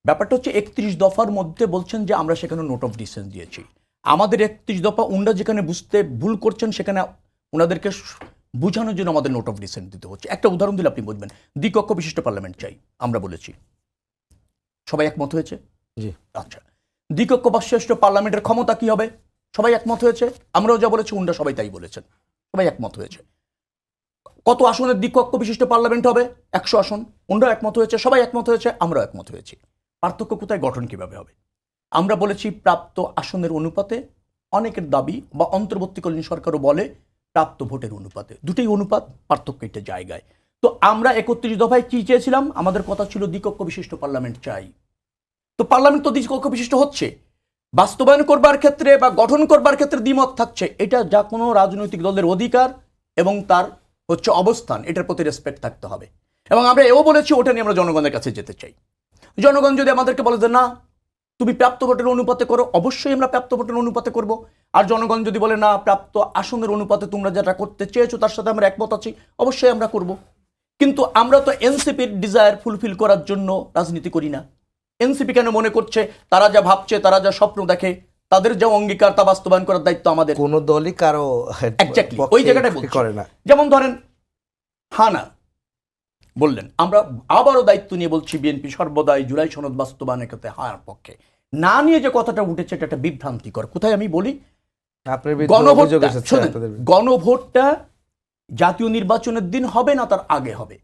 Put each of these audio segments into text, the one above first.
ব্যাপারটা হচ্ছে 31 দফার মধ্যে বলছেন যে আমরা সেখানে নোট অফ ডিসেন্স দিয়েছি। আমাদের 31 দফা উনরা যেখানে বুঝতে ভুল করছেন সেখানে ওনাদেরকে বোঝানোর জন্য আমাদের নোট অফ ডিসেন্ট দিতে হচ্ছে। একটা উদাহরণ দিলে আপনি বুঝবেন। দ্বিকক্ষ বিশিষ্ট পার্লামেন্ট চাই আমরা বলেছি, সবাই একমত হয়েছে। জি আচ্ছা, দ্বিকক্ষ বিশিষ্ট পার্লামেন্টের ক্ষমতা কি হবে, সবাই একমত হয়েছে। আমরাও যা বলেছি উনরা সবাই তাই বলেছেন, সবাই একমত হয়েছে। কত আসনের দ্বিকক্ষ বিশিষ্ট পার্লামেন্ট হবে? 100 আসন। উনরা একমত হয়েছে, সবাই একমত হয়েছে, আমরাও একমত হয়েছি। পার্থক্য কোথায়, গঠন কিভাবে হবে? আমরা বলেছি প্রাপ্ত আসনের অনুপাতে, অনেকের দাবি বা অন্তর্বর্তীকালীন সরকারও বলে প্রাপ্ত ভোটের অনুপাতে, দুটোই অনুপাত, পার্থক্য একটা জায়গায়। তো আমরা 31 দফায় কি চেয়েছিলাম? আমাদের কথা ছিল দ্বিকক্ষ বিশিষ্ট পার্লামেন্ট চাই। তো পার্লামেন্ট তো দ্বিকক্ষ বিশিষ্ট হচ্ছে, বাস্তবায়ন করবার ক্ষেত্রে বা গঠন করবার ক্ষেত্রে দ্বিমত থাকছে। এটা যা কোনো রাজনৈতিক দলের অধিকার এবং তার হচ্ছে অবস্থান, এটার প্রতি রেসপেক্ট থাকতে হবে। এবং আমরা এও বলেছি ওটা নিয়ে আমরা জনগণের কাছে যেতে চাই। জনগণ যদি আমাদেরকে বলে যে না তুমি প্রাপ্ত ভোটের অনুপাতে করো, অবশ্যই আমরা প্রাপ্ত ভোটের অনুপাতে করব। আর জনগণ যদি বলে না প্রাপ্ত আসনের অনুপাতে তোমরা যেটা করতে চেয়েছো তার সাথে আমরা একমত আছি, অবশ্যই আমরা করব। কিন্তু আমরা তো এনসিপির ডিজায়ার ফুলফিল করার জন্য রাজনীতি করি না। এনসিপি কেন মনে করছে তারা যা ভাবছে, তারা যা স্বপ্ন দেখে, তাদের যা অঙ্গীকার তা বাস্তবায়ন করার দায়িত্ব আমাদের? কোন দলই কারো এক্স্যাক্টলি ওই জায়গাটাই করে না। যেমন ধরেন হানা বললেন, আমরা আবারও দায়িত্ব নিয়ে বলছি বিএনপি সর্বদাই জুলাই সনদ বাস্তবায়নের ক্ষেত্রে হার পক্ষে। না নিয়ে যে কথাটা উঠেছে এটা একটা বিভ্রান্তিকর। কোথায় আমি বলি, গণভোটটা জাতীয় নির্বাচনের দিন হবে না তার আগে হবে।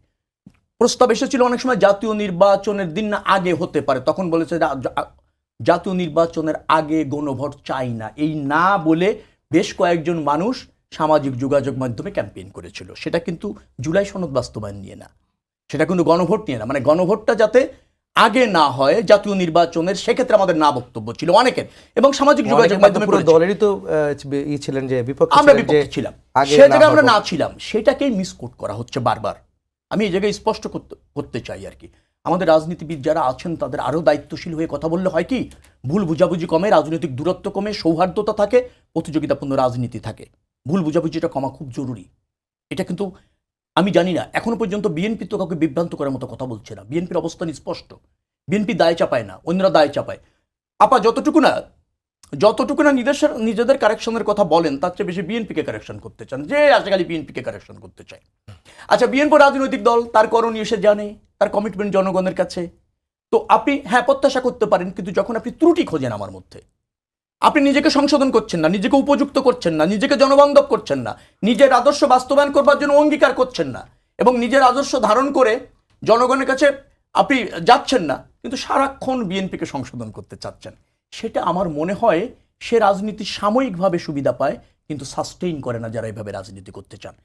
প্রস্তাব এসেছিল অনেক সময় জাতীয় নির্বাচনের দিন না আগে হতে পারে, তখন বলেছে জাতীয় নির্বাচনের আগে গণভোট চাই না। এই না বলে বেশ কয়েকজন মানুষ সামাজিক যোগাযোগ মাধ্যমে ক্যাম্পেইন করেছিল। সেটা কিন্তু জুলাই সনদ বাস্তবায়ন নিয়ে না, সেটা কিন্তু গণভোট নিয়ে না। মানে গণভোটটা যাতে আগে না হয় জাতীয় নির্বাচনের, সেক্ষেত্রে আমাদের না বক্তব্য ছিল অনেকের, এবং সামাজিক যোগাযোগ মাধ্যমে দলেরই তো ছিলেন যে বিপক্ষে, আমরা বিপক্ষে ছিলাম, সে জায়গায় আমরা না ছিলাম, সেটাকেই মিসকোট করা হচ্ছে বারবার। আমি এই জায়গায় স্পষ্ট করতে চাই আর কি, আমাদের রাজনীতিবিদ যারা আছেন তাদের আরও দায়িত্বশীল হয়ে কথা বললে হয় কি, ভুল বুঝাবুঝি কমে, রাজনৈতিক দূরত্ব কমে, সৌহার্দ্যতা থাকে, প্রতিযোগিতাপূর্ণ রাজনীতি থাকে। ভুল বুঝাবুঝিটা কমা খুব জরুরি। এটা কিন্তু আমি জানি না, এখনো পর্যন্ত বিএনপি তো কাউকে বিভ্রান্ত করার মতো কথা বলছে না। বিএনপির অবস্থান স্পষ্ট, বিএনপি দায় চাপায় না, অন্যরা দায় চাপায়। আপা যতটুকু না নিজেদের কারেকশনের কথা বলেন, তার চেয়ে বেশি বিএনপিকে কারেকশন করতে চান, যে আজকাল বিএনপিকে কারেকশন করতে চায়। আচ্ছা, বিএনপি রাজনৈতিক দল, তার করণীয় সে জানে, তার কমিটমেন্ট জনগণের কাছে। তো আপনি হ্যাঁ প্রত্যাশা করতে পারেন, কিন্তু যখন আপনি ত্রুটি খোঁজেন আমার মধ্যে, আপনি নিজেকে সংশোধন করছেন না, নিজেকে উপযুক্ত করছেন না, নিজেকে জনবান্ধব করছেন না, নিজের আদর্শ বাস্তবায়ন করবার জন্য অঙ্গীকার করছেন না, এবং নিজের আদর্শ ধারণ করে জনগণের কাছে আপনি যাচ্ছেন না, কিন্তু সারাক্ষণ বিএনপিকে সংশোধন করতে চাচ্ছেন, সেটা আমার মনে হয় সে রাজনীতি সাময়িকভাবে সুবিধা পায়, কিন্তু সাস্টেইন করে না যারা এভাবে রাজনীতি করতে চান।